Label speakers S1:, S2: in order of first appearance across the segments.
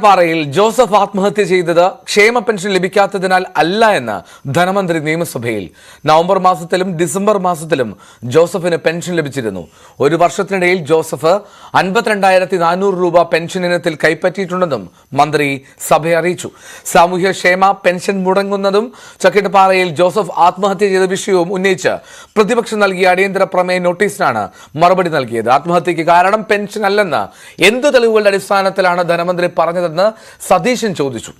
S1: ചക്കിട്ടപ്പാറയിൽ Joseph ആത്മഹത്യ ചെയ്തത് ക്ഷേമ പെൻഷൻ ലഭിക്കാത്തതിനാൽ അല്ല എന്ന് ധനമന്ത്രി നിയമസഭയിൽ. നവംബർ മാസത്തിലും ഡിസംബർ മാസത്തിലും ജോസഫിന് പെൻഷൻ ലഭിച്ചിരുന്നു. ഒരു വർഷത്തിനിടയിൽ ജോസഫ് 52,400 രൂപ പെൻഷൻ ഇനത്തിൽ കൈപ്പറ്റിയിട്ടുണ്ടെന്നും മന്ത്രി സഭയെ അറിയിച്ചു. സാമൂഹ്യക്ഷേമ പെൻഷൻ മുടങ്ങുന്നതും ചക്കിട്ടപ്പാറയിൽ ജോസഫ് ആത്മഹത്യ ചെയ്ത വിഷയവും ഉന്നയിച്ച് പ്രതിപക്ഷം നൽകിയ അടിയന്തര പ്രമേയ നോട്ടീസിനാണ് മറുപടി നൽകിയത്. ആത്മഹത്യക്ക് കാരണം പെൻഷൻ അല്ലെന്ന് എന്ത് തെളിവുകളുടെ അടിസ്ഥാനത്തിലാണ് ധനമന്ത്രി പറഞ്ഞതെന്ന് സതീശൻ ചോദിച്ചു.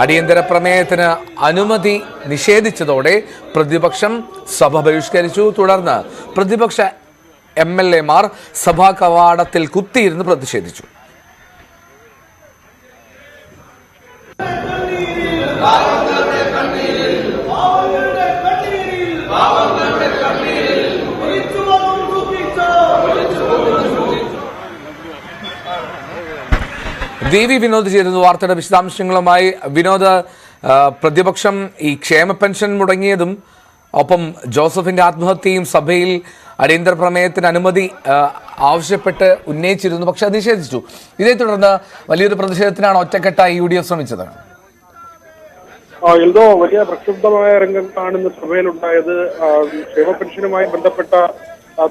S1: അടിയന്തര പ്രമേയത്തിന് അനുമതി നിഷേധിച്ചതോടെ പ്രതിപക്ഷം സഭ ബഹിഷ്കരിച്ചു. തുടർന്ന് പ്രതിപക്ഷ MLA-മാർ സഭാ കവാടത്തിൽ കുത്തിയിരുന്ന് പ്രതിഷേധിച്ചു. വി വിനോദ് ചേരുന്നു വാർത്തയുടെ വിശദാംശങ്ങളുമായി. വിനോദ്, പ്രതിപക്ഷം ഈ ക്ഷേമ പെൻഷൻ മുടങ്ങിയതും ഒപ്പം ജോസഫിന്റെ ആത്മഹത്യയും സഭയിൽ അടിയന്തര പ്രമേയത്തിന് അനുമതി ആവശ്യപ്പെട്ട് ഉന്നയിച്ചിരുന്നു, പക്ഷെ അത് നിഷേധിച്ചു. ഇതേ തുടർന്ന് വലിയൊരു പ്രതിഷേധത്തിനാണ് ഒറ്റക്കെട്ടായി UDF ശ്രമിച്ചത്.
S2: എന്തോ വലിയ പ്രക്ഷുബ്ധമായ രംഗത്താണ് ഇന്ന് സഭയിലുണ്ടായത്. ക്ഷേമ പെൻഷനുമായി ബന്ധപ്പെട്ട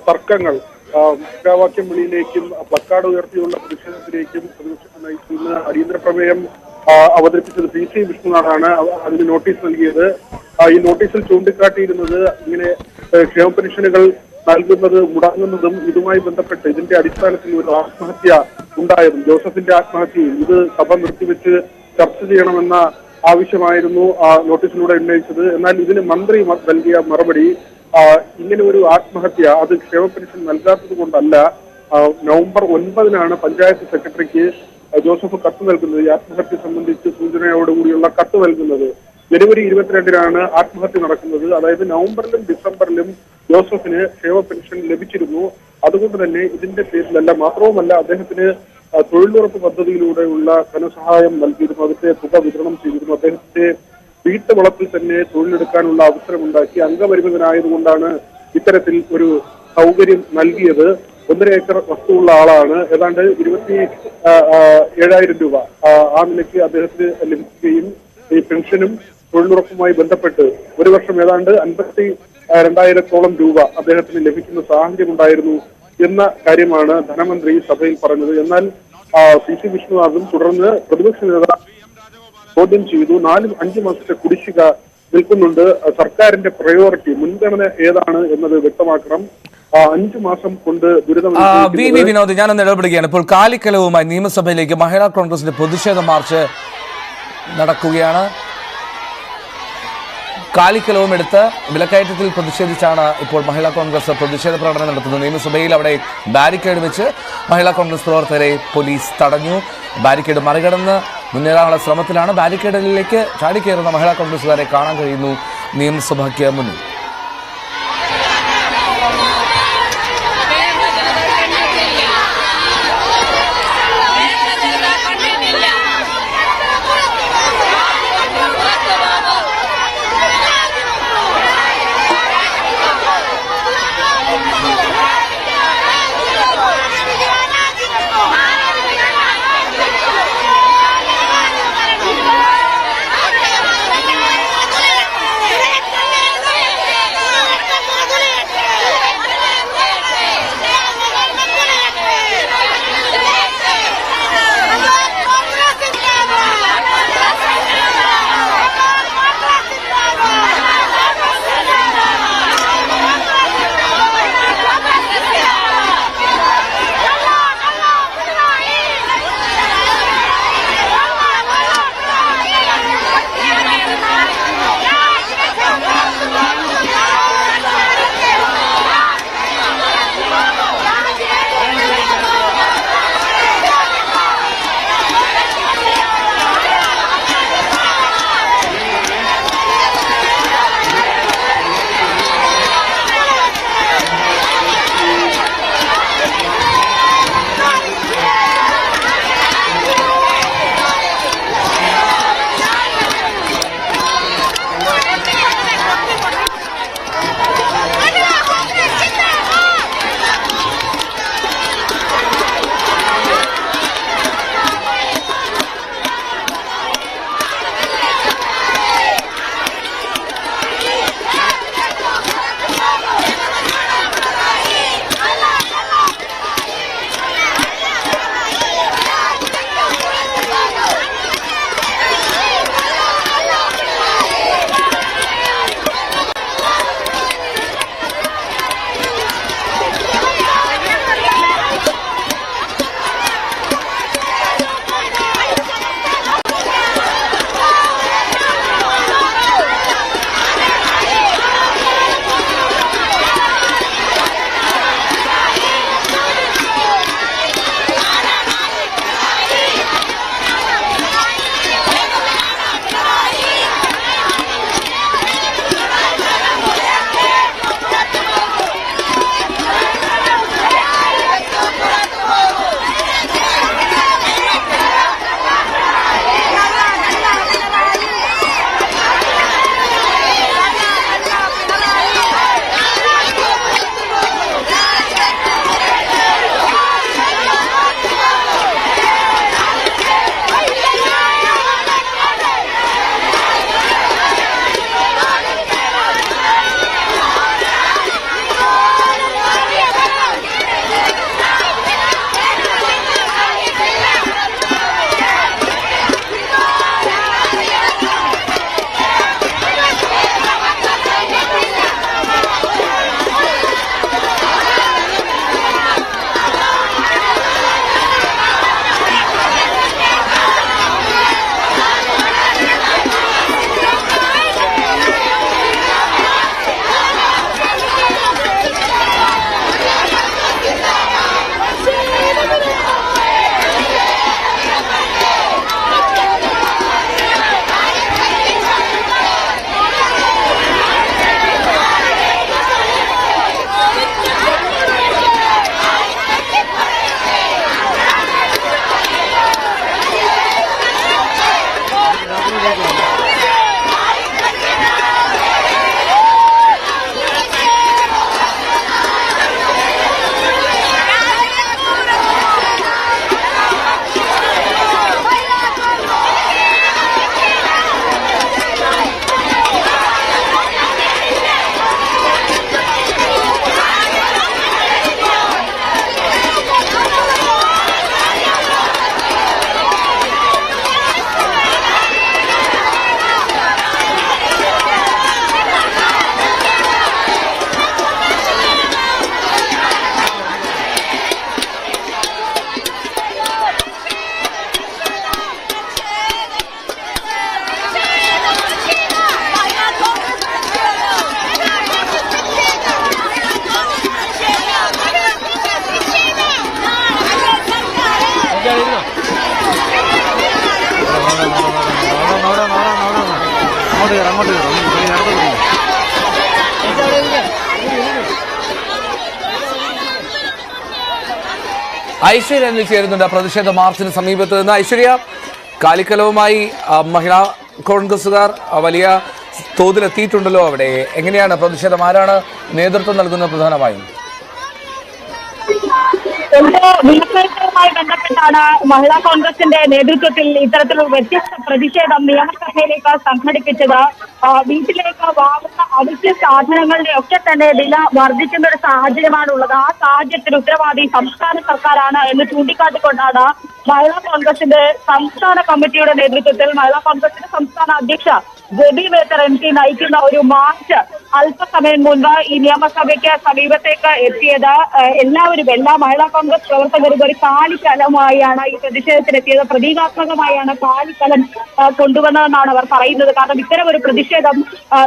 S2: തർക്കങ്ങൾ മുദ്രാവാക്യം വിളിയിലേക്കും പ്ലക്കാർഡ് ഉയർത്തിയുള്ള പ്രതിഷേധത്തിലേക്കും പ്രതിപക്ഷത്തെ നയിക്കുന്ന അടിയന്തര പ്രമേയം അവതരിപ്പിച്ചത് PC വിഷ്ണുനാഥാണ്. അതിന് നോട്ടീസ് നൽകിയത്. ഈ നോട്ടീസിൽ ചൂണ്ടിക്കാട്ടിയിരുന്നത് ഇങ്ങനെ ക്ഷേമ പെൻഷനുകൾ നൽകുന്നത് മുടങ്ങുന്നതും ഇതുമായി ബന്ധപ്പെട്ട് ഇതിന്റെ അടിസ്ഥാനത്തിൽ ഒരു ആത്മഹത്യ ഉണ്ടായതും ജോസഫിന്റെ ആത്മഹത്യയും ഇത് സഭ നിർത്തിവെച്ച് ചർച്ച ചെയ്യണമെന്ന ആവശ്യമായിരുന്നു നോട്ടീസിലൂടെ ഉന്നയിച്ചത്. എന്നാൽ ഇതിന് മന്ത്രി നൽകിയ മറുപടി ഇങ്ങനെ ഒരു ആത്മഹത്യ അത് ക്ഷേമ പെൻഷൻ നൽകാത്തത് കൊണ്ടല്ല. നവംബർ 9-നാണ് പഞ്ചായത്ത് സെക്രട്ടറിക്ക് ജോസഫ് കത്ത് നൽകുന്നത്. ഈ ആത്മഹത്യ സംബന്ധിച്ച് സൂചനയോടുകൂടിയുള്ള കത്ത് നൽകുന്നത്. ജനുവരി 22-നാണ് ആത്മഹത്യ നടക്കുന്നത്. അതായത് നവംബറിലും ഡിസംബറിലും ജോസഫിന് ക്ഷേമ പെൻഷൻ ലഭിച്ചിരുന്നു. അതുകൊണ്ട് തന്നെ ഇതിന്റെ പേരിലല്ല. മാത്രവുമല്ല, അദ്ദേഹത്തിന് തൊഴിലുറപ്പ് പദ്ധതിയിലൂടെയുള്ള ധനസഹായം നൽകിയിരുന്നു. അതിന്റെ തുക വിതരണം ചെയ്തിരുന്നു. അദ്ദേഹത്തിന്റെ വീട്ടുവളപ്പിൽ തന്നെ തൊഴിലെടുക്കാനുള്ള അവസരമുണ്ടാക്കി. അംഗപരിമിതനായതുകൊണ്ടാണ് ഇത്തരത്തിൽ ഒരു സൗകര്യം നൽകിയത്. 1.5 ഏക്കർ വസ്തുവുള്ള ആളാണ്. ഏതാണ്ട് 27,000 രൂപ ആ നിലയ്ക്ക് അദ്ദേഹത്തിന് ലഭിക്കുകയും ഈ പെൻഷനും തൊഴിലുറപ്പുമായി ബന്ധപ്പെട്ട് ഒരു വർഷം ഏതാണ്ട് 52,000-ഓളം രൂപ അദ്ദേഹത്തിന് ലഭിക്കുന്ന സാഹചര്യം ഉണ്ടായിരുന്നു എന്ന കാര്യമാണ് ധനമന്ത്രി സഭയിൽ പറഞ്ഞത്. എന്നാൽ PC വിഷ്ണുനാഥും തുടർന്ന് പ്രതിപക്ഷ നേതാവ് ചോദ്യം ചെയ്തു. 4-5 മാസത്തെ കുടിശ്ശിക നിൽക്കുന്നുണ്ട്. സർക്കാരിന്റെ പ്രയോറിറ്റി മുൻഗണന ഏതാണ് എന്നത് വ്യക്തമാക്കണം. 5 മാസം കൊണ്ട് ദുരിതം.
S1: വിനോദ്, ഞാനൊന്ന് ഇടപെടുകയാണ്. ഇപ്പോൾ കാലിക്കലവുമായി നിയമസഭയിലേക്ക് മഹിളാ കോൺഗ്രസിന്റെ പ്രതിഷേധ മാർച്ച് നടക്കുകയാണ്. കാലിക്കലവും എടുത്ത് വിലക്കയറ്റത്തിൽ പ്രതിഷേധിച്ചാണ് ഇപ്പോൾ മഹിളാ കോൺഗ്രസ് പ്രതിഷേധ പ്രകടനം നടത്തുന്നത്. നിയമസഭയിൽ അവിടെ ബാരിക്കേഡ് വെച്ച് മഹിളാ കോൺഗ്രസ് പ്രവർത്തകരെ പോലീസ് തടഞ്ഞു. ബാരിക്കേഡ് മറികടന്ന് മുന്നേറാനുള്ള ശ്രമത്തിലാണ്. ബാരിക്കേഡിലേക്ക് ചാടിക്കയറുന്ന മഹിളാ കോൺഗ്രസുകാരെ കാണാൻ കഴിയുന്നു നിയമസഭയ്ക്ക് മുന്നിൽ. ഐശ്വര്യ എന്നിൽ ചേരുന്നുണ്ട് പ്രതിഷേധ മാർച്ചിന് സമീപത്ത് നിന്ന്. ഐശ്വര്യ, കാലിക്കലവുമായി മഹിളാ കോൺഗ്രസുകാർ വലിയ തോതിലെത്തിയിട്ടുണ്ടല്ലോ അവിടെ. എങ്ങനെയാണ് പ്രതിഷേധം? ആരാണ് നേതൃത്വം നൽകുന്നത് പ്രധാനമായും?
S3: വിലക്കയറ്റവുമായി ബന്ധപ്പെട്ടാണ് മഹിളാ കോൺഗ്രസിന്റെ നേതൃത്വത്തിൽ ഇത്തരത്തിലുള്ള വ്യത്യസ്ത പ്രതിഷേധം നിയമസഭയിലേക്ക് സംഘടിപ്പിച്ചത്. വീട്ടിലേക്ക് വാങ്ങുന്ന അവശ്യ സാധനങ്ങളുടെ ഒക്കെ തന്നെ വില വർദ്ധിക്കുന്ന ഒരു സാഹചര്യമാണുള്ളത്. ആ സാഹചര്യത്തിന് ഉത്തരവാദി സംസ്ഥാന സർക്കാരാണ് എന്ന് ചൂണ്ടിക്കാട്ടിക്കൊണ്ടാണ് മഹിളാ കോൺഗ്രസിന്റെ സംസ്ഥാന കമ്മിറ്റിയുടെ നേതൃത്വത്തിൽ മഹിളാ കോൺഗ്രസിന്റെ സംസ്ഥാന അധ്യക്ഷ ജെബി മേത്തർ MP നയിക്കുന്ന ഒരു മാർച്ച് അല്പസമയം മുൻപ് ഈ നിയമസഭയ്ക്ക് സമീപത്തേക്ക് എത്തിയത്. എല്ലാ മഹിളാ കോൺഗ്രസ് പ്രവർത്തകരും ഒരു കാലിക്കലമായാണ് ഈ പ്രതിഷേധത്തിനെത്തിയത്. പ്രതീകാത്മകമായാണ് കാലിക്കലം കൊണ്ടുവന്നതെന്നാണ് അവർ പറയുന്നത്. കാരണം ഇത്തരം ഒരു പ്രതിഷേധം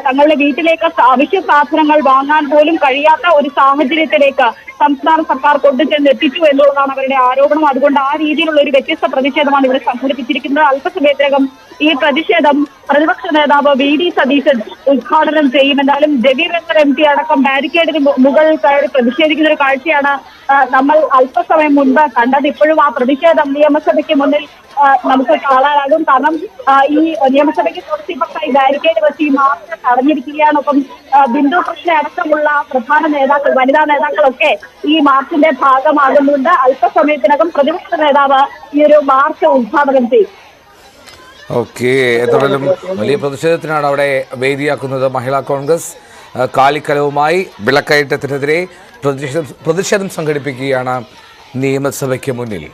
S3: തങ്ങളുടെ വീട്ടിലേക്ക് അവശ്യ സാധനങ്ങൾ വാങ്ങാൻ പോലും കഴിയാത്ത ഒരു സാഹചര്യത്തിലേക്ക് സംസ്ഥാന സർക്കാർ കൊണ്ടുചെന്ന് എത്തിച്ചു എന്നുള്ളതാണ് അവരുടെ ആരോപണം. അതുകൊണ്ട് ആ രീതിയിലുള്ള ഒരു വ്യത്യസ്ത പ്രതിഷേധമാണ് ഇവിടെ സംഘടിപ്പിച്ചിരിക്കുന്നത്. അല്പസമയത്തിനകം ഈ പ്രതിഷേധം പ്രതിപക്ഷ നേതാവ് VD സതീശൻ ഉദ്ഘാടനം ചെയ്യും. എന്തായാലും ജെബി മേത്തർ MP അടക്കം ബാരിക്കേഡിന് മുകളിൽ കയറി പ്രതിഷേധിക്കുന്ന ഒരു കാഴ്ചയാണ് നമ്മൾ അല്പസമയം മുൻപ് കണ്ടത്. ഇപ്പോഴും ആ പ്രതിഷേധം നിയമസഭയ്ക്ക് മുന്നിൽ നമുക്ക് കാണാനാകും. കാരണം ഈ നിയമസഭയ്ക്ക് തൊട്ടിപ്പുറത്തായി ബാരിക്കേഡ് വെച്ച് ഈ മാർച്ച് തടഞ്ഞിരിക്കുകയാണ്. ഒപ്പം ബിന്ദു കൃഷ്ണ അടക്കമുള്ള പ്രധാന നേതാക്കൾ, വനിതാ നേതാക്കളൊക്കെ ഈ മാർച്ചിന്റെ ഭാഗമാകുന്നുണ്ട്. അല്പസമയത്തിനകം പ്രതിപക്ഷ നേതാവ് ഈ ഒരു മാർച്ച് ഉദ്ഘാടനം ചെയ്യും.
S1: ഓക്കെ, ഏതായാലും വലിയ പ്രതിഷേധത്തിനാണ് അവിടെ വേദിയാക്കുന്നത് മഹിളാ കോൺഗ്രസ്. കാലിക്കലവുമായി വിലക്കയറ്റത്തിനെതിരെ പ്രതിഷേധം സംഘടിപ്പിക്കുകയാണ് നിയമസഭയ്ക്ക് മുന്നിൽ.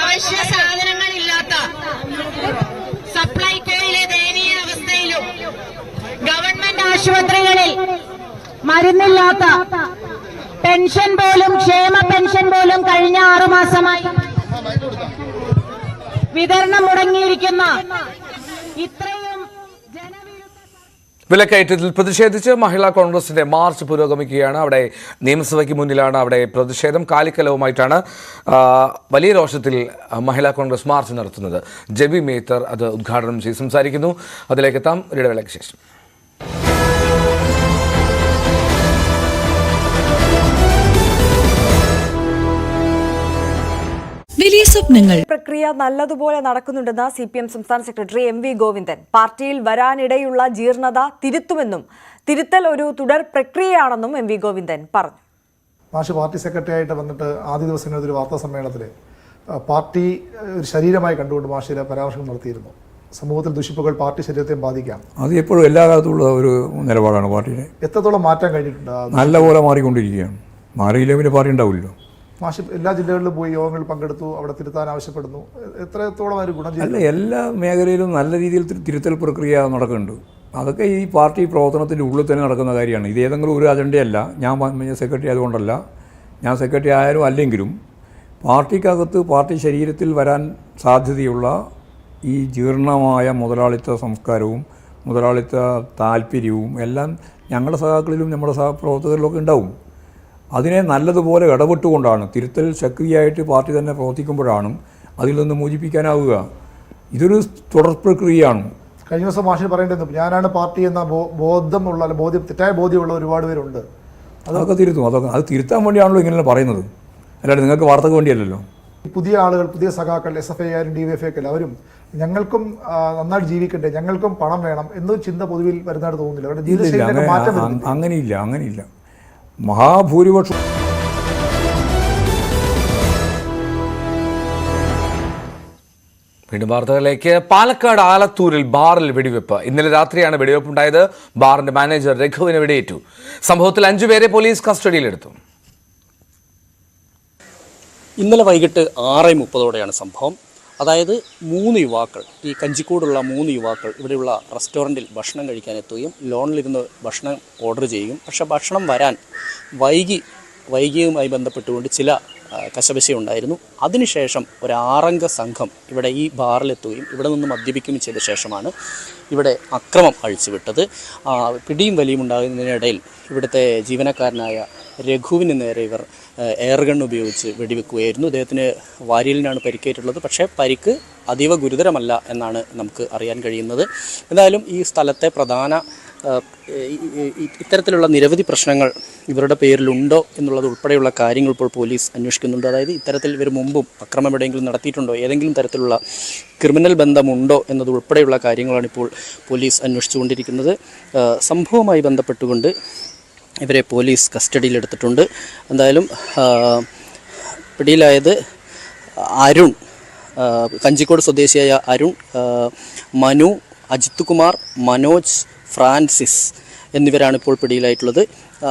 S4: അവശ്യ സാധനങ്ങളില്ലാത്ത സപ്ലൈകോയിലെ ദയനീയ അവസ്ഥയിലും ഗവൺമെന്റ് ആശുപത്രികളിൽ മരുന്നില്ലാത്ത പെൻഷൻ പോലും ക്ഷേമ പെൻഷൻ പോലും കഴിഞ്ഞ 6 മാസമായി വിതരണം മുടങ്ങിയിരിക്കുന്ന ഇത്രയും
S1: വിലക്കയറ്റത്തിൽ പ്രതിഷേധിച്ച് മഹിളാ കോൺഗ്രസിന്റെ മാർച്ച് പുരോഗമിക്കുകയാണ്. അവിടെ നിയമസഭയ്ക്ക് മുന്നിലാണ് അവിടെ പ്രതിഷേധം. കാലിക്കലവുമായിട്ടാണ് വലിയ രോഷത്തിൽ മഹിളാ കോൺഗ്രസ് മാർച്ച് നടത്തുന്നത്. ജെബി മേത്തർ അത് ഉദ്ഘാടനം ചെയ്ത് സംസാരിക്കുന്നു. അതിലേക്കെത്താം ഇടവേളയ്ക്ക് ശേഷം.
S5: വലിയ സ്വപ്നങ്ങൾ.
S6: പ്രക്രിയ നല്ലതുപോലെ നടക്കുന്നുണ്ടെന്ന് CPM സംസ്ഥാന സെക്രട്ടറി MV ഗോവിന്ദൻ. പാർട്ടിയിൽ വരാനിടയുള്ള ജീർണത തിരുത്തുമെന്നും തിരുത്തൽ ഒരു തുടർ പ്രക്രിയയാണെന്നും MV ഗോവിന്ദൻ പറഞ്ഞു.
S7: മാഷ് പാർട്ടി സെക്രട്ടറി ആയിട്ട് വന്നിട്ട് ആദ്യ ദിവസങ്ങളിൽ ഒരു വാർത്താ സമ്മേളനത്തിൽ പാർട്ടി ഒരു ശരീരമായി കണ്ടുകൊണ്ട് മാഷിലെ പരാമർശം നടത്തിയിരുന്നു. സമൂഹത്തിൽ ദുഷിപ്പുകൾ പാർട്ടി ശരീരത്തെ ബാധിക്കാം.
S8: അത് എപ്പോഴും എല്ലാ കാലത്തുള്ള ഒരു നിലപാടാണ് പാർട്ടിയുടെ.
S7: എത്രത്തോളം മാറ്റാൻ കഴിഞ്ഞിട്ടുണ്ട്?
S8: നല്ലപോലെ മാറിക്കൊണ്ടിരിക്കുകയാണ്. മാറിയില്ലേ പിന്നെ പാർട്ടി ഉണ്ടാവില്ലല്ലോ.
S7: മാഷ് എല്ലാ ജില്ലകളിലും പോയി യോഗങ്ങളിൽ പങ്കെടുത്തു, അവിടെ തിരുത്താൻ ആവശ്യപ്പെടുന്നു. എത്രത്തോളം ഒരു ഗുണം ചെയ്തു?
S8: അല്ല, എല്ലാ മേഖലയിലും നല്ല രീതിയിൽ തിരുത്തൽ പ്രക്രിയ നടക്കുന്നുണ്ട്. അതൊക്കെ ഈ പാർട്ടി പ്രവർത്തനത്തിൻ്റെ ഉള്ളിൽ തന്നെ നടക്കുന്ന കാര്യമാണ്. ഇത് ഏതെങ്കിലും ഒരു അജണ്ടയല്ല. ഞാൻ സെക്രട്ടറി ആയതുകൊണ്ടല്ല, ഞാൻ സെക്രട്ടറി ആയാലും അല്ലെങ്കിലും പാർട്ടിക്കകത്ത് പാർട്ടി ശരീരത്തിൽ വരാൻ സാധ്യതയുള്ള ഈ ജീർണമായ മുതലാളിത്ത സംസ്കാരവും മുതലാളിത്ത താല്പര്യവും എല്ലാം ഞങ്ങളുടെ സഹാക്കളിലും നമ്മുടെ സഹപ്രവർത്തകരിലൊക്കെ ഉണ്ടാവും. അതിനെ നല്ലതുപോലെ ഇടപെട്ടുകൊണ്ടാണ് തിരുത്തൽ ശക്തിയായിട്ട് പാർട്ടി തന്നെ പ്രവർത്തിക്കുമ്പോഴാണ് അതിൽ നിന്ന് മോചിപ്പിക്കാനാവുക. ഇതൊരു തുടർ പ്രക്രിയയാണ്.
S7: കഴിഞ്ഞ ദിവസം മാഷിന് പറയേണ്ടത് ഞാനാണ് പാർട്ടി എന്ന ബോധമുള്ള തെറ്റായ ബോധ്യമുള്ള ഒരുപാട് പേരുണ്ട്.
S8: അതൊക്കെ തിരുത്തും. അത് തിരുത്താൻ വേണ്ടിയാണല്ലോ ഇങ്ങനെ പറയുന്നത്, അല്ലാണ്ട് നിങ്ങൾക്ക് വാർത്തക്ക് വേണ്ടിയല്ലല്ലോ.
S7: പുതിയ ആളുകൾ, പുതിയ സഖാക്കൾ, SFI ആയാലും DYFI ഒക്കെ അവരും ഞങ്ങൾക്കും നന്നായിട്ട് ജീവിക്കണ്ടേ, ഞങ്ങൾക്കും പണം വേണം എന്നൊരു ചിന്ത പൊതുവിൽ വരുന്നതായിട്ട് തോന്നുന്നില്ല. അവരുടെ ജീവിതശൈലിയിലൊക്കെ മാറ്റം വരുന്നില്ല.
S8: അങ്ങനെയില്ല. മഹാഭൂരിപക്ഷം
S1: വീണ്ടും വാർത്തകളിലേക്ക്. പാലക്കാട് ആലത്തൂരിൽ ബാറിൽ വെടിവെപ്പ്. ഇന്നലെ രാത്രിയാണ് വെടിവെപ്പുണ്ടായത്. ബാറിന്റെ മാനേജർ രഘുവിന് വെടിയേറ്റു. സംഭവത്തിൽ 5 പേരെ പോലീസ് കസ്റ്റഡിയിലെടുത്തു.
S9: ഇന്നലെ വൈകിട്ട് 6:30 സംഭവം. അതായത് 3 യുവാക്കൾ, ഈ കഞ്ചിക്കോടുള്ള 3 യുവാക്കൾ ഇവിടെയുള്ള റെസ്റ്റോറൻറ്റിൽ ഭക്ഷണം കഴിക്കാനെത്തുകയും ലോണിലിരുന്ന് ഭക്ഷണം ഓർഡർ ചെയ്യുകയും പക്ഷേ ഭക്ഷണം വരാൻ വൈകിയുമായി ബന്ധപ്പെട്ടുകൊണ്ട് ചില കശപശയുണ്ടായിരുന്നു. അതിനുശേഷം ഒരു 6 അംഗ സംഘം ഇവിടെ ഈ ബാറിലെത്തുകയും ഇവിടെ നിന്ന് മദ്യപിക്കുകയും ചെയ്ത ശേഷമാണ് ഇവിടെ അക്രമം അഴിച്ചുവിട്ടത്. പിടിയും വലിയും ഉണ്ടാകുന്നതിനിടയിൽ ഇവിടുത്തെ ജീവനക്കാരനായ രഘുവിന് നേരെ ഇവർ എയർഗൺ ഉപയോഗിച്ച് വെടിവെക്കുകയായിരുന്നു. അദ്ദേഹത്തിന് വാരിയലിനാണ് പരിക്കേറ്റുള്ളത്. പക്ഷേ പരിക്ക് അതീവ ഗുരുതരമല്ല എന്നാണ് നമുക്ക് അറിയാൻ കഴിയുന്നത്. എന്തായാലും ഈ സ്ഥലത്തെ പ്രധാന ഇത്തരത്തിലുള്ള നിരവധി പ്രശ്നങ്ങൾ ഇവരുടെ പേരിലുണ്ടോ എന്നുള്ളത് ഉൾപ്പെടെയുള്ള കാര്യങ്ങൾ ഇപ്പോൾ പോലീസ് അന്വേഷിക്കുന്നുണ്ട്. അതായത് ഇത്തരത്തിൽ ഇവർ മുമ്പും അക്രമം എവിടെയെങ്കിലും നടത്തിയിട്ടുണ്ടോ, ഏതെങ്കിലും തരത്തിലുള്ള ക്രിമിനൽ ബന്ധമുണ്ടോ എന്നത് ഉൾപ്പെടെയുള്ള കാര്യങ്ങളാണ് ഇപ്പോൾ പോലീസ് അന്വേഷിച്ചുകൊണ്ടിരിക്കുന്നത്. സംഭവവുമായി ബന്ധപ്പെട്ടുകൊണ്ട് ഇവരെ പോലീസ് കസ്റ്റഡിയിലെടുത്തിട്ടുണ്ട്. എന്തായാലും പിടിയിലായത് അരുൺ, കഞ്ചിക്കോട് സ്വദേശിയായ അരുൺ, മനു, അജിത് കുമാർ, മനോജ്, ഫ്രാൻസിസ് എന്നിവരാണ് ഇപ്പോൾ പിടിയിലായിട്ടുള്ളത്.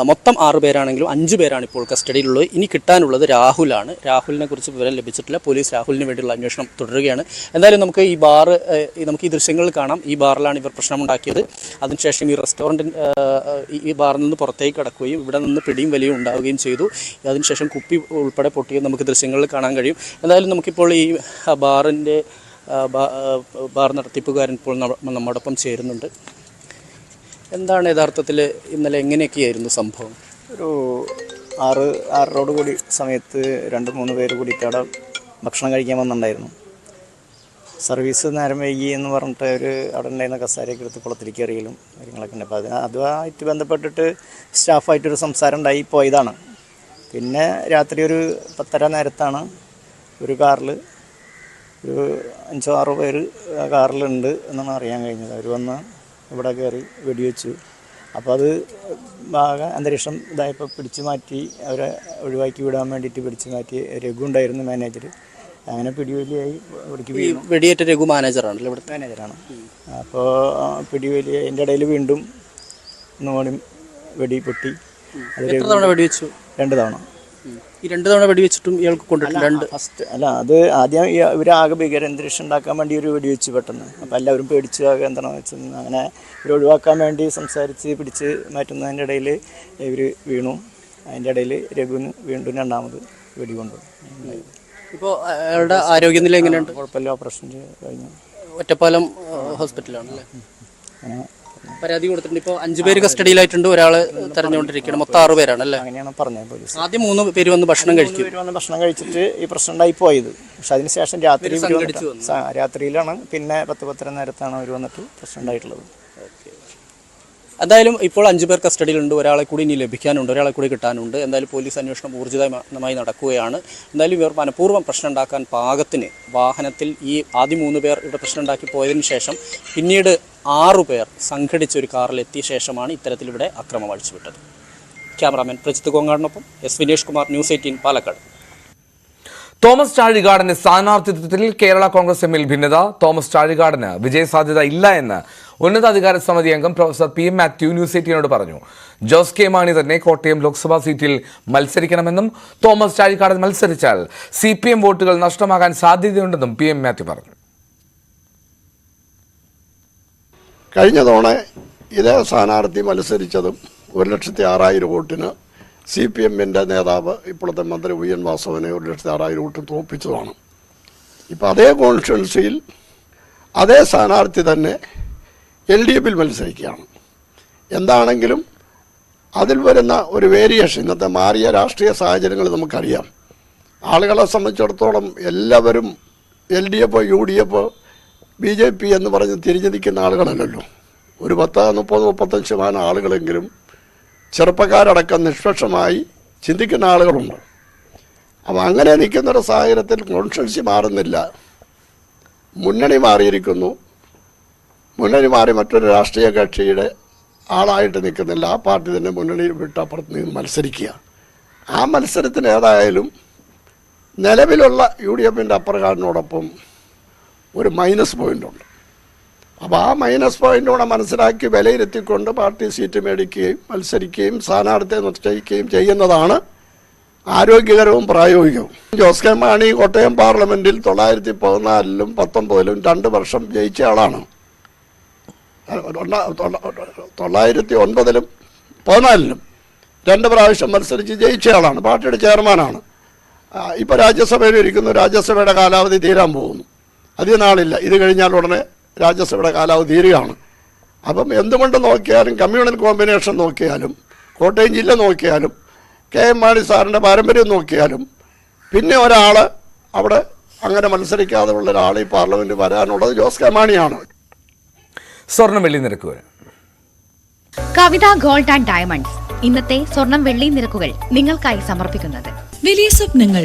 S9: മൊത്തം 6 പേരാണെങ്കിലും 5 പേരാണ് ഇപ്പോൾ കസ്റ്റഡിയിലുള്ളത്. ഇനി കിട്ടാനുള്ളത് രാഹുലാണ്. രാഹുലിനെ കുറിച്ച് വിവരം ലഭിച്ചിട്ടില്ല. പോലീസ് രാഹുലിന് വേണ്ടിയുള്ള അന്വേഷണം തുടരുകയാണ്. എന്തായാലും നമുക്ക് ഈ ദൃശ്യങ്ങളിൽ കാണാം. ഈ ബാറിലാണ് ഇവർ പ്രശ്നമുണ്ടാക്കിയത്. അതിനുശേഷം ഈ ഈ ബാറിൽ നിന്ന് പുറത്തേക്ക് കടക്കുകയും ഇവിടെ നിന്ന് പിടിയും വലിയും ഉണ്ടാവുകയും ചെയ്തു. അതിനുശേഷം കുപ്പി ഉൾപ്പെടെ പൊട്ടിയത് നമുക്ക് ദൃശ്യങ്ങളിൽ കാണാൻ കഴിയും. എന്തായാലും നമുക്കിപ്പോൾ ഈ ബാർ നടത്തിപ്പുകാരൻ ഇപ്പോൾ നമ്മോടൊപ്പം ചേരുന്നുണ്ട്. എന്താണ് യഥാർത്ഥത്തിൽ ഇന്നലെ എങ്ങനെയൊക്കെയായിരുന്നു സംഭവം?
S10: ഒരു 6:30 കൂടി സമയത്ത് 2-3 പേര് കൂടിയിട്ട് അവിടെ ഭക്ഷണം കഴിക്കാൻ വന്നിട്ടുണ്ടായിരുന്നു. സർവീസ് നേരം വൈകി എന്ന് പറഞ്ഞിട്ട് അവിടെ ഉണ്ടായിരുന്ന കസാരയൊക്കെ എടുത്ത് കുളത്തിലേക്ക് എറിയലും കാര്യങ്ങളൊക്കെ ഉണ്ട്. അപ്പോൾ അതുമായിട്ട് ബന്ധപ്പെട്ടിട്ട് സ്റ്റാഫായിട്ടൊരു സംസാരം ഉണ്ടായി പോയതാണ്. പിന്നെ രാത്രി ഒരു 10:30 നേരത്താണ് ഒരു കാറിൽ ഒരു 5-6 പേര് കാറിലുണ്ട് എന്നാണ് അറിയാൻ കഴിഞ്ഞത്. അവർ വന്ന് ഇവിടെ കയറി വെടിവെച്ചു. അപ്പോൾ അത് ആകെ അന്തരീക്ഷം ഇതായപ്പോൾ പിടിച്ചു മാറ്റി, അവരെ ഒഴിവാക്കി വിടാൻ വേണ്ടിയിട്ട് പിടിച്ചു മാറ്റി. രഘു ഉണ്ടായിരുന്നു മാനേജർ. അങ്ങനെ പിടിവലിയായി ഇവിടേക്ക് വീണു.
S9: വെടിയേറ്റ രഘു മാനേജറാണല്ലോ, ഇവിടുത്തെ
S10: മാനേജറാണ്. അപ്പോൾ പിടിവലി അതിൻ്റെ ഇടയിൽ വീണ്ടും ഒന്നുകൂടി വെടി പൊട്ടി.
S9: എത്ര തവണ വെടിവെച്ചു?
S10: 2 തവണ.
S9: ഈ 2 തവണ വെടിവെച്ചിട്ടും ഇയാൾക്ക് കൊണ്ടിട്ടില്ല.
S10: ഫസ്റ്റ് അത് ആദ്യം ഇവരാകെ ഭീകരാന്തരീക്ഷം ഉണ്ടാക്കാൻ വേണ്ടി ഒരു വെടിവെച്ച് പെട്ടെന്ന്. അപ്പോൾ എല്ലാവരും പേടിച്ച് ആകെ എന്താണെന്ന് വെച്ചാൽ അങ്ങനെ ഇവർ ഒഴിവാക്കാൻ വേണ്ടി സംസാരിച്ച് പിടിച്ച് മാറ്റുന്നതിൻ്റെ ഇടയിൽ ഇവർ വീണു. അതിൻ്റെ ഇടയിൽ രഘുവിന് വീണ്ടും 2ാമത് വെടി കൊണ്ടു.
S9: ഇപ്പോൾ അയാളുടെ ആരോഗ്യനില എങ്ങനെയുണ്ട്?
S10: കുഴപ്പമില്ല, ഓപ്പറേഷൻ കഴിഞ്ഞു.
S9: ഒറ്റപ്പാലം ഹോസ്പിറ്റലാണല്ലേ. പരാതി കൊടുത്തിട്ടുണ്ട്. ഇപ്പോൾ 5 പേര് കസ്റ്റഡിയിലായിട്ടുണ്ട്, ഒരാൾ തെരഞ്ഞുകൊണ്ടിരിക്കുകയാണ്. മൊത്തം 6 പേരാണല്ലേ?
S10: അങ്ങനെയാണ് പറഞ്ഞത് പോലീസ്.
S9: ആദ്യം 3 പേര് വന്ന് ഭക്ഷണം കഴിക്കും.
S10: ഭക്ഷണം കഴിച്ചിട്ട് ഈ പ്രശ്നം ഉണ്ടായി പോയത്. പക്ഷെ അതിനുശേഷം രാത്രിയിലാണ് പിന്നെ 10-10:30 നേരത്താണ് അവർ വന്നിട്ട് പ്രശ്നം ഉണ്ടായിട്ടുള്ളത്.
S9: എന്തായാലും ഇപ്പോൾ 5 പേർ കസ്റ്റഡിയിലുണ്ട്. ഒരാളെ കൂടി ഇനി ലഭിക്കാനുണ്ട്, ഒരാളെ കൂടി കിട്ടാനുണ്ട്. എന്തായാലും പോലീസ് അന്വേഷണം ഊർജിതമായി നടക്കുകയാണ്. എന്തായാലും ഇവർ മനഃപൂർവ്വം പ്രശ്നം ഉണ്ടാക്കാൻ പാകത്തിന് വാഹനത്തിൽ ഈ ആദ്യം 3 പേർ ഇവിടെ പ്രശ്നം ഉണ്ടാക്കി പോയതിനു ശേഷം പിന്നീട് 6 പേർ സംഘടിച്ച് ഒരു കാറിൽ എത്തിയ ശേഷമാണ് ഇത്തരത്തിൽ ഇവിടെ അക്രമം അഴിച്ചുവിട്ടത്. ക്യാമറാമാൻ പ്രജിത്ത് കോങ്ങാടിനൊപ്പം എസ് വിനേഷ് കുമാർ, ന്യൂസ് 18 പാലക്കാട്.
S1: തോമസ് ചാഴികാടന്റെ സ്ഥാനാർത്ഥിത്വത്തിൽ കേരള കോൺഗ്രസ് എമ്മിൽ ഭിന്നത. തോമസ് ചാഴികാടന് വിജയസാധ്യത ഇല്ല എന്ന് ഉന്നതാധികാര സമിതി അംഗം പ്രൊഫസർ PM മാത്യു ന്യൂസ് 18നോട് പറഞ്ഞു. ജോസ് കെ മാണി തന്നെ കോട്ടയം ലോക്സഭാ സീറ്റിൽ മത്സരിക്കണമെന്നും തോമസ് ചാഴികാടൻ മത്സരിച്ചാൽ CPM വോട്ടുകൾ നഷ്ടമാകാൻ സാധ്യതയുണ്ടെന്നും PM മാത്യു പറഞ്ഞു.
S5: കഴിഞ്ഞ തവണ ഇതേ സ്ഥാനാർത്ഥി മത്സരിച്ചതും 1,06,000 വോട്ടിന് CPM-ൻ്റെ നേതാവ് ഇപ്പോഴത്തെ മന്ത്രി VN വാസവനെ 1,06,000 വോട്ട് തോൽപ്പിച്ചതാണ്. ഇപ്പോൾ അതേ കോൺസ്റ്റിറ്റ്യുവൻസിയിൽ അതേ സ്ഥാനാർത്ഥി തന്നെ LDF-ൽ മത്സരിക്കുകയാണ്. എന്താണെങ്കിലും അതിൽ വരുന്ന ഒരു വേരിയേഷൻ, ഇന്നത്തെ മാറിയ രാഷ്ട്രീയ സാഹചര്യങ്ങൾ നമുക്കറിയാം. ആളുകളെ സംബന്ധിച്ചിടത്തോളം എല്ലാവരും LDF, UDF, BJP എന്ന് പറഞ്ഞ് തിരിഞ്ഞു നിൽക്കുന്ന ആളുകളല്ലല്ലോ. ഒരു 30-35% ആളുകളെങ്കിലും ചെറുപ്പക്കാരടക്കം നിഷ്പക്ഷമായി ചിന്തിക്കുന്ന ആളുകളുണ്ട്. അപ്പോൾ അങ്ങനെ നിൽക്കുന്നൊരു സാഹചര്യത്തിൽ കോൺസ്റ്റിറ്റ്യുവൻസി മാറുന്നില്ല, മുന്നണി മാറിയിരിക്കുന്നു. മുന്നണി മാറി മറ്റൊരു രാഷ്ട്രീയ കക്ഷിയുടെ ആളായിട്ട് നിൽക്കുന്നില്ല. ആ പാർട്ടി തന്നെ മുന്നണി വിട്ടപ്പുറത്ത് നിന്ന് മത്സരിക്കുക. ആ മത്സരത്തിന് ഏതായാലും നിലവിലുള്ള UDF-ൻ്റെ അപ്പർകാടിനോടൊപ്പം ഒരു മൈനസ് പോയിൻ്റുണ്ട്. അപ്പോൾ ആ മൈനസ് പോയിൻ്റോടെ മനസ്സിലാക്കി വിലയിരുത്തിക്കൊണ്ട് പാർട്ടി സീറ്റ് മേടിക്കുകയും മത്സരിക്കുകയും സ്ഥാനാർത്ഥിയെ നിശ്ചയിക്കുകയും ചെയ്യുന്നതാണ് ആരോഗ്യകരവും പ്രായോഗികവും. ജോസ് കെ മാണി കോട്ടയം പാർലമെൻറ്റിൽ 1914-ലും 19-ലും 2 വർഷം ജയിച്ച ആളാണ്. 1909-ലും 14-ലും 2 പ്രാവശ്യം മത്സരിച്ച് ജയിച്ച ആളാണ്. പാർട്ടിയുടെ ചെയർമാനാണ്. ഇപ്പോൾ രാജ്യസഭയിൽ ഇരിക്കുന്നു. രാജ്യസഭയുടെ കാലാവധി തീരാൻ പോകുന്നു. അധികം നാളില്ല. ഇത് കഴിഞ്ഞാൽ ഉടനെ രാജ്യസഭയുടെ കാലാവധി തീരുകയാണ്. അപ്പം എന്തുകൊണ്ട് നോക്കിയാലും, കമ്മ്യൂണൽ കോമ്പിനേഷൻ നോക്കിയാലും, കോട്ടയം ജില്ല നോക്കിയാലും, KM മാണി സാറിൻ്റെ പാരമ്പര്യം നോക്കിയാലും, പിന്നെ ഒരാൾ അവിടെ അങ്ങനെ മത്സരിക്കാതെ ഉള്ള ഒരാൾ ഈ പാർലമെൻറ്റ് വരാനുള്ളത് ജോസ് കെ മാണിയാണ്.
S1: സ്വർണ്ണം വെള്ളി നിരക്കുകൾ.
S11: കവിത ഗോൾഡ് ആൻഡ് ഡയമണ്ട്സ് ഇന്നത്തെ സ്വർണം വെള്ളി നിരക്കുകൾ നിങ്ങൾക്കായി സമർപ്പിക്കുന്നത്.
S12: വലിയ സ്വപ്നങ്ങൾ